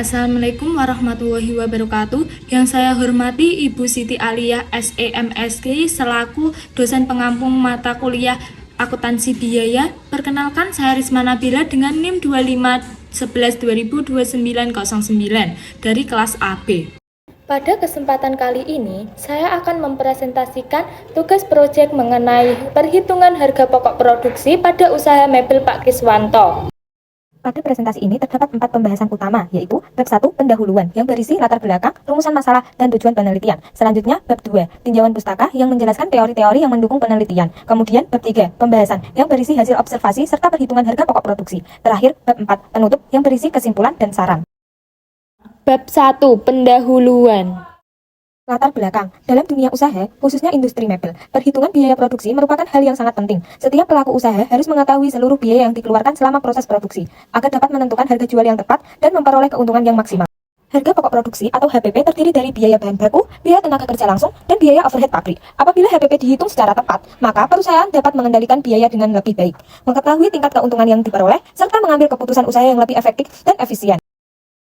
Assalamualaikum warahmatullahi wabarakatuh. Yang saya hormati Ibu Siti Aliyah SEMSK selaku dosen pengampu mata kuliah akuntansi biaya. Perkenalkan, saya Risma Nabila dengan NIM 2511-202909 dari kelas AB. Pada kesempatan kali ini, saya akan mempresentasikan tugas proyek mengenai perhitungan harga pokok produksi pada usaha mebel Pak Kiswanto. Pada presentasi ini terdapat 4 pembahasan utama, yaitu bab 1 pendahuluan yang berisi latar belakang, rumusan masalah, dan tujuan penelitian. Selanjutnya bab 2 tinjauan pustaka yang menjelaskan teori-teori yang mendukung penelitian. Kemudian bab 3 pembahasan yang berisi hasil observasi serta perhitungan harga pokok produksi. Terakhir bab 4 penutup yang berisi kesimpulan dan saran. Bab 1 pendahuluan. Latar belakang. Dalam dunia usaha, khususnya industri mebel, perhitungan biaya produksi merupakan hal yang sangat penting. Setiap pelaku usaha harus mengetahui seluruh biaya yang dikeluarkan selama proses produksi, agar dapat menentukan harga jual yang tepat dan memperoleh keuntungan yang maksimal. Harga pokok produksi atau HPP terdiri dari biaya bahan baku, biaya tenaga kerja langsung, dan biaya overhead pabrik. Apabila HPP dihitung secara tepat, maka perusahaan dapat mengendalikan biaya dengan lebih baik, mengetahui tingkat keuntungan yang diperoleh, serta mengambil keputusan usaha yang lebih efektif dan efisien.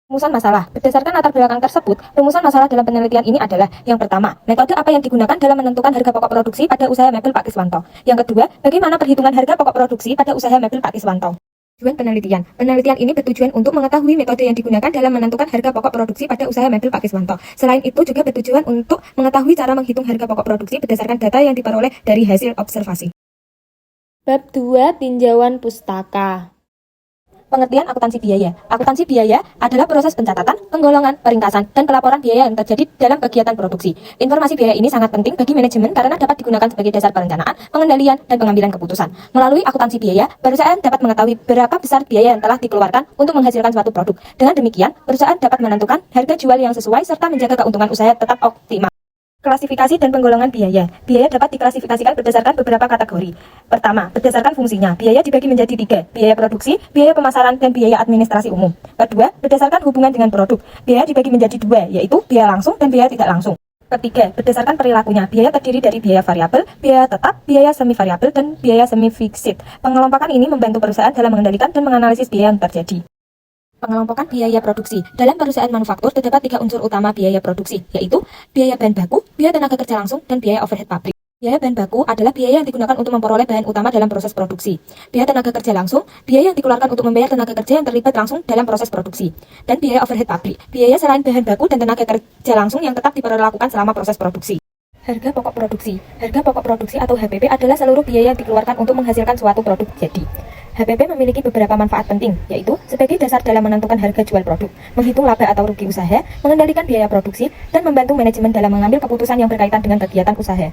Rumusan masalah. Berdasarkan latar belakang tersebut, rumusan masalah dalam penelitian ini adalah: yang pertama, metode apa yang digunakan dalam menentukan harga pokok produksi pada usaha mebel Pak Kiswanto. Yang kedua, bagaimana perhitungan harga pokok produksi pada usaha mebel Pak Kiswanto. Tujuan penelitian. Penelitian ini bertujuan untuk mengetahui metode yang digunakan dalam menentukan harga pokok produksi pada usaha mebel Pak Kiswanto. Selain itu juga bertujuan untuk mengetahui cara menghitung harga pokok produksi berdasarkan data yang diperoleh dari hasil observasi. Bab 2 tinjauan pustaka. Pengertian akuntansi biaya. Akuntansi biaya adalah proses pencatatan, penggolongan, peringkasan, dan pelaporan biaya yang terjadi dalam kegiatan produksi. Informasi biaya ini sangat penting bagi manajemen karena dapat digunakan sebagai dasar perencanaan, pengendalian, dan pengambilan keputusan. Melalui akuntansi biaya, perusahaan dapat mengetahui berapa besar biaya yang telah dikeluarkan untuk menghasilkan suatu produk. Dengan demikian, perusahaan dapat menentukan harga jual yang sesuai serta menjaga keuntungan usaha tetap optimal. Klasifikasi dan penggolongan biaya. Biaya dapat diklasifikasikan berdasarkan beberapa kategori. Pertama, berdasarkan fungsinya. Biaya dibagi menjadi 3, biaya produksi, biaya pemasaran, dan biaya administrasi umum. Kedua, berdasarkan hubungan dengan produk. Biaya dibagi menjadi 2, yaitu biaya langsung dan biaya tidak langsung. Ketiga, berdasarkan perilakunya. Biaya terdiri dari biaya variabel, biaya tetap, biaya semi variabel, dan biaya semi fixed. Pengelompokan ini membantu perusahaan dalam mengendalikan dan menganalisis biaya yang terjadi. Pengelompokan biaya produksi. Dalam perusahaan manufaktur terdapat 3 unsur utama biaya produksi, yaitu biaya bahan baku, biaya tenaga kerja langsung, dan biaya overhead pabrik. Biaya bahan baku adalah biaya yang digunakan untuk memperoleh bahan utama dalam proses produksi. Biaya tenaga kerja langsung, biaya yang dikeluarkan untuk membayar tenaga kerja yang terlibat langsung dalam proses produksi. Dan biaya overhead pabrik, biaya selain bahan baku dan tenaga kerja langsung yang tetap diperlakukan selama proses produksi. Harga pokok produksi. Harga pokok produksi atau HPP adalah seluruh biaya yang dikeluarkan untuk menghasilkan suatu produk jadi. HPP memiliki beberapa manfaat penting, yaitu sebagai dasar dalam menentukan harga jual produk, menghitung laba atau rugi usaha, mengendalikan biaya produksi, dan membantu manajemen dalam mengambil keputusan yang berkaitan dengan kegiatan usaha.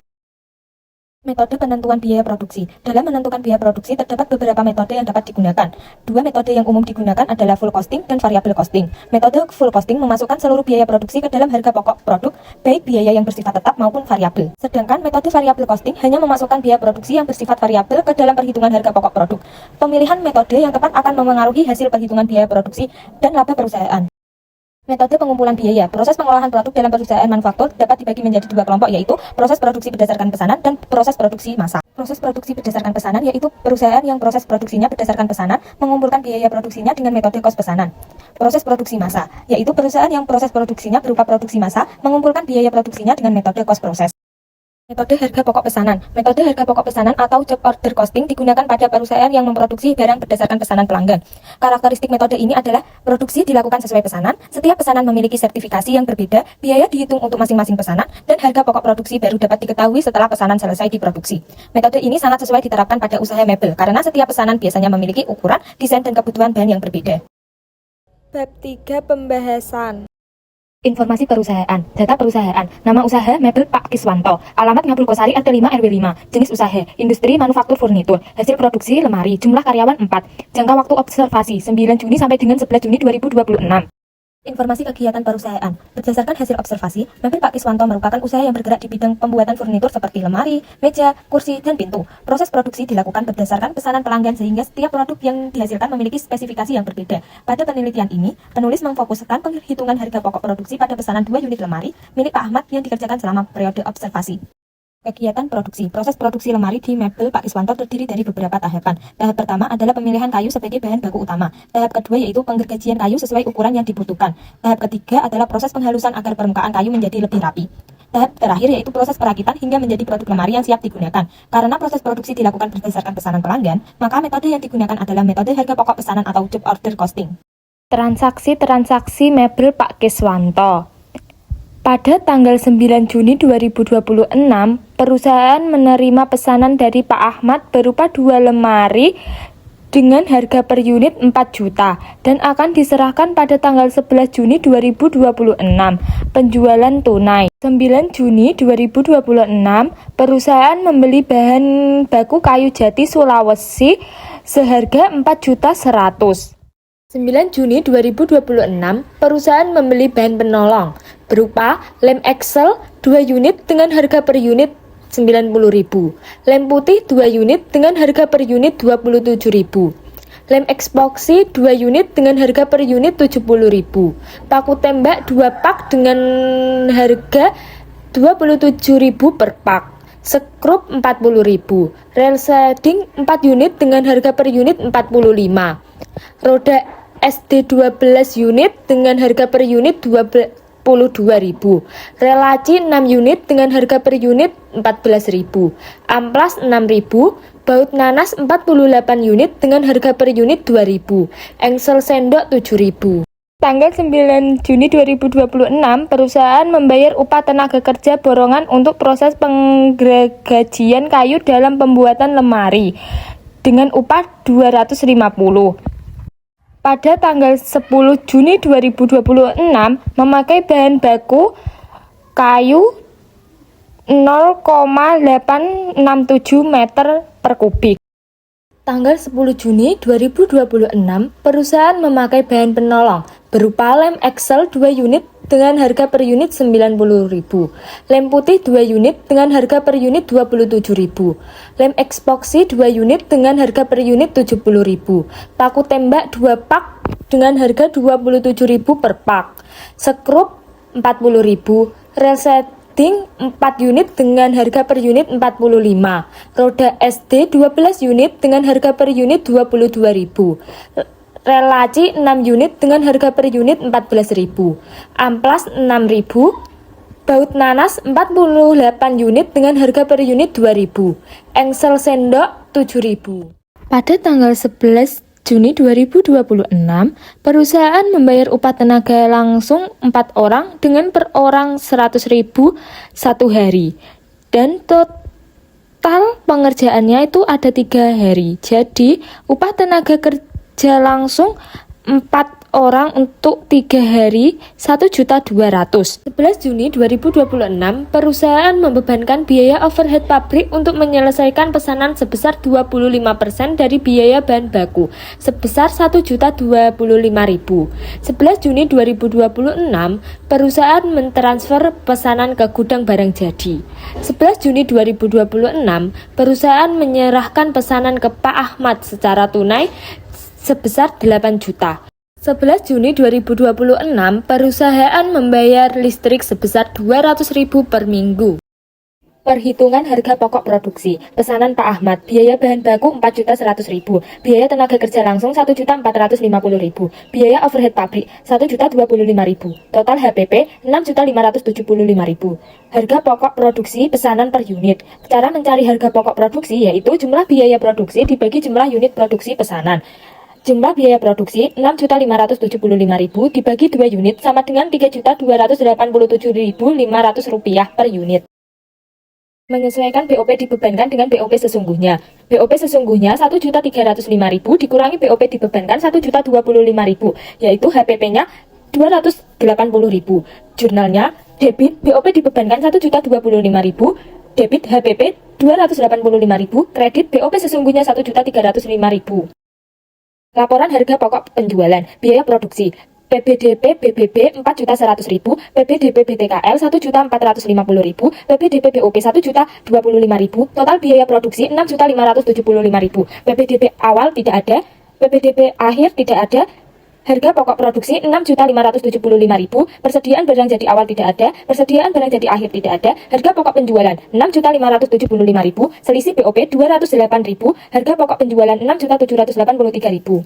Metode penentuan biaya produksi. Dalam menentukan biaya produksi terdapat beberapa metode yang dapat digunakan. 2 metode yang umum digunakan adalah full costing dan variable costing. Metode full costing memasukkan seluruh biaya produksi ke dalam harga pokok produk, baik biaya yang bersifat tetap maupun variabel. Sedangkan metode variable costing hanya memasukkan biaya produksi yang bersifat variabel ke dalam perhitungan harga pokok produk. Pemilihan metode yang tepat akan memengaruhi hasil perhitungan biaya produksi dan laba perusahaan. Metode pengumpulan biaya. Proses pengolahan produk dalam perusahaan manufaktur dapat dibagi menjadi 2 kelompok, yaitu proses produksi berdasarkan pesanan dan proses produksi massal. Proses produksi berdasarkan pesanan yaitu perusahaan yang proses produksinya berdasarkan pesanan mengumpulkan biaya produksinya dengan metode kos pesanan. Proses produksi massa yaitu perusahaan yang proses produksinya berupa produksi massa mengumpulkan biaya produksinya dengan metode kos proses. Metode harga pokok pesanan. Metode harga pokok pesanan atau job order costing digunakan pada perusahaan yang memproduksi barang berdasarkan pesanan pelanggan. Karakteristik metode ini adalah produksi dilakukan sesuai pesanan, setiap pesanan memiliki sertifikasi yang berbeda, biaya dihitung untuk masing-masing pesanan, dan harga pokok produksi baru dapat diketahui setelah pesanan selesai diproduksi. Metode ini sangat sesuai diterapkan pada usaha mebel karena setiap pesanan biasanya memiliki ukuran, desain, dan kebutuhan bahan yang berbeda. Bab 3 pembahasan. Informasi perusahaan, data perusahaan, nama usaha mebel Pak Kiswanto, alamat Ngabul Kosari RT 5 RW 5, jenis usaha, industri manufaktur furnitur, hasil produksi lemari, jumlah karyawan 4, jangka waktu observasi 9 Juni sampai dengan 11 Juni 2026. Informasi kegiatan perusahaan. Berdasarkan hasil observasi, mebel Pak Kiswanto merupakan usaha yang bergerak di bidang pembuatan furnitur seperti lemari, meja, kursi, dan pintu. Proses produksi dilakukan berdasarkan pesanan pelanggan sehingga setiap produk yang dihasilkan memiliki spesifikasi yang berbeda. Pada penelitian ini, penulis memfokuskan penghitungan harga pokok produksi pada pesanan 2 unit lemari milik Pak Ahmad yang dikerjakan selama periode observasi. Kegiatan produksi. Proses produksi lemari di Mebel Pak Iswanto terdiri dari beberapa tahapan. Tahap pertama adalah pemilihan kayu sebagai bahan baku utama. Tahap kedua yaitu penggergajian kayu sesuai ukuran yang dibutuhkan. Tahap ketiga adalah proses penghalusan agar permukaan kayu menjadi lebih rapi. Tahap terakhir yaitu proses perakitan hingga menjadi produk lemari yang siap digunakan. Karena proses produksi dilakukan berdasarkan pesanan pelanggan, maka metode yang digunakan adalah metode harga pokok pesanan atau job order costing. Transaksi mebel Pak Kiswanto. Pada tanggal 9 Juni 2026, perusahaan menerima pesanan dari Pak Ahmad berupa 2 lemari dengan harga per unit 4 juta dan akan diserahkan pada tanggal 11 Juni 2026. Penjualan tunai. 9 Juni 2026, perusahaan membeli bahan baku kayu jati Sulawesi seharga 4.100.000. 9 Juni 2026, perusahaan membeli bahan penolong berupa lem Excel 2 unit dengan harga per unit 90.000, lem putih 2 unit dengan harga per unit 27.000, lem epoxy 2 unit dengan harga per unit 70.000, paku tembak 2 pak dengan harga 27.000 per pak, skrup 40.000, rel shading 4 unit dengan harga per unit 45, roda SD 12 unit dengan harga per unit 22.000, relaci 6 unit dengan harga per unit 14.000, amplas 6.000, baut nanas 48 unit dengan harga per unit 2.000, engsel sendok 7.000. Tanggal 9 Juni 2026, perusahaan membayar upah tenaga kerja borongan untuk proses penggergajian kayu dalam pembuatan lemari dengan upah 250. Pada tanggal 10 Juni 2026, memakai bahan baku kayu 0,867 meter per kubik. Tanggal 10 Juni 2026, perusahaan memakai bahan penolong berupa lem Excel 2 unit dengan harga per unit 90.000, lem putih 2 unit dengan harga per unit 27.000, lem epoxy 2 unit dengan harga per unit 70.000, paku tembak 2 pak dengan harga 27.000 per pak, skrup 40.000, rel shading 4 unit dengan harga per unit 45, roda SD 12 unit dengan harga per unit 22.000, relaci 6 unit dengan harga per unit 14.000, amplas 6.000, baut nanas 48 unit dengan harga per unit 2.000, engsel sendok 7.000. Pada tanggal 11 Juni 2026, perusahaan membayar upah tenaga langsung 4 orang dengan per orang 100.000 satu hari dan total pengerjaannya itu ada 3 hari. Jadi upah tenaga kerja langsung 4 orang untuk 3 hari 1.200.000. 11 Juni 2026, perusahaan membebankan biaya overhead pabrik untuk menyelesaikan pesanan sebesar 25% dari biaya bahan baku sebesar 1.025.000. 11 Juni 2026, perusahaan mentransfer pesanan ke gudang barang jadi. 11 Juni 2026, perusahaan menyerahkan pesanan ke Pak Ahmad secara tunai sebesar 8 juta. 11 Juni 2026, perusahaan membayar listrik sebesar 200.000 per minggu. Perhitungan harga pokok produksi. Pesanan Pak Ahmad, biaya bahan baku 4.100.000, biaya tenaga kerja langsung 1.450.000, biaya overhead pabrik 1.025.000, total HPP 6.575.000. Harga pokok produksi pesanan per unit. Cara mencari harga pokok produksi yaitu jumlah biaya produksi dibagi jumlah unit produksi pesanan. Jumlah biaya produksi 6.575.000 dibagi 2 unit sama dengan 3.287.500 rupiah per unit. Menyesuaikan BOP dibebankan dengan BOP sesungguhnya. BOP sesungguhnya 1.305.000 dikurangi BOP dibebankan 1.025.000, yaitu HPP-nya 280.000. Jurnalnya debit BOP dibebankan 1.025.000, debit HPP 285.000, kredit BOP sesungguhnya 1.305.000. Laporan harga pokok penjualan, biaya produksi, PBDP BBB 4.100.000, PBDP BTKL 1.450.000, PBDP BOP 1.025.000, total biaya produksi 6.575.000, PBDP awal tidak ada, PBDP akhir tidak ada, Harga pokok produksi 6.575.000, persediaan barang jadi awal tidak ada, persediaan barang jadi akhir tidak ada. Harga pokok penjualan 6.575.000, selisih BOP 208.000, harga pokok penjualan 6.783.000.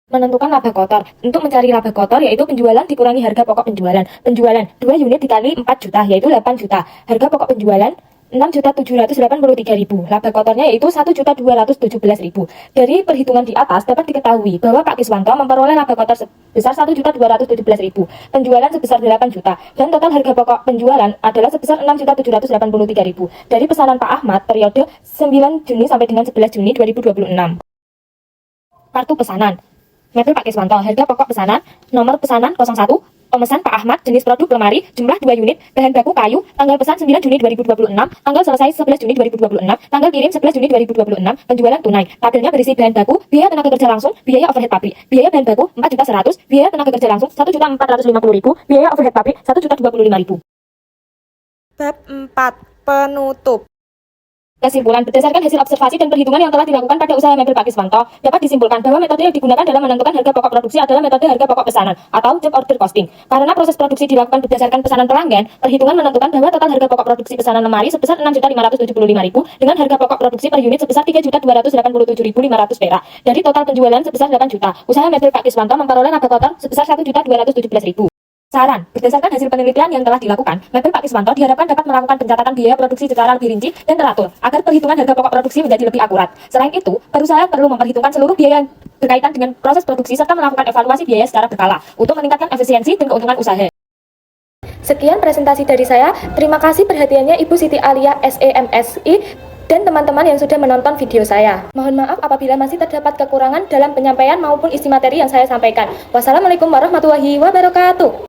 Menentukan laba kotor. Untuk mencari laba kotor yaitu penjualan dikurangi harga pokok penjualan. Penjualan 2 unit dikali 4 juta yaitu 8 juta. Harga pokok penjualan 6.783.000. Laba kotornya yaitu 1.217.000. Dari perhitungan di atas dapat diketahui bahwa Pak Kiswanto memperoleh laba kotor sebesar 1.217.000, penjualan sebesar 8 juta, dan total harga pokok penjualan adalah sebesar 6.783.000. Dari pesanan Pak Ahmad periode 9 Juni sampai dengan 11 Juni 2026. Kartu pesanan. Mebel Pak Kiswanto, harga pokok pesanan, nomor pesanan 01, pemesan Pak Ahmad, jenis produk lemari, jumlah 2 unit, bahan baku kayu, tanggal pesan 9 Juni 2026, tanggal selesai 11 Juni 2026, tanggal kirim 11 Juni 2026, penjualan tunai. Tabelnya berisi bahan baku, biaya tenaga kerja langsung, biaya overhead pabrik, biaya bahan baku 4.100.000, biaya tenaga kerja langsung 1.450.000, biaya overhead pabrik 1.025.000. Bab 4. Penutup. Kesimpulan, berdasarkan hasil observasi dan perhitungan yang telah dilakukan pada usaha mebel Pak Kiswanto, dapat disimpulkan bahwa metode yang digunakan dalam menentukan harga pokok produksi adalah metode harga pokok pesanan atau job order costing. Karena proses produksi dilakukan berdasarkan pesanan pelanggan, perhitungan menentukan bahwa total harga pokok produksi pesanan lemari sebesar 6.575.000 dengan harga pokok produksi per unit sebesar 3.287.500 perak. Dari total penjualan sebesar 8 juta, usaha mebel Pak Kiswanto memperoleh laba kotor sebesar 1.217.000. Saran, berdasarkan hasil penelitian yang telah dilakukan, mebel Pak Kiswanto diharapkan dapat melakukan pencatatan biaya produksi secara lebih rinci dan teratur, agar perhitungan harga pokok produksi menjadi lebih akurat. Selain itu, perusahaan perlu memperhitungkan seluruh biaya yang berkaitan dengan proses produksi serta melakukan evaluasi biaya secara berkala untuk meningkatkan efisiensi dan keuntungan usaha. Sekian presentasi dari saya. Terima kasih perhatiannya Ibu Siti Alia SEMSI dan teman-teman yang sudah menonton video saya. Mohon maaf apabila masih terdapat kekurangan dalam penyampaian maupun isi materi yang saya sampaikan. Wassalamualaikum warahmatullahi wabarakatuh.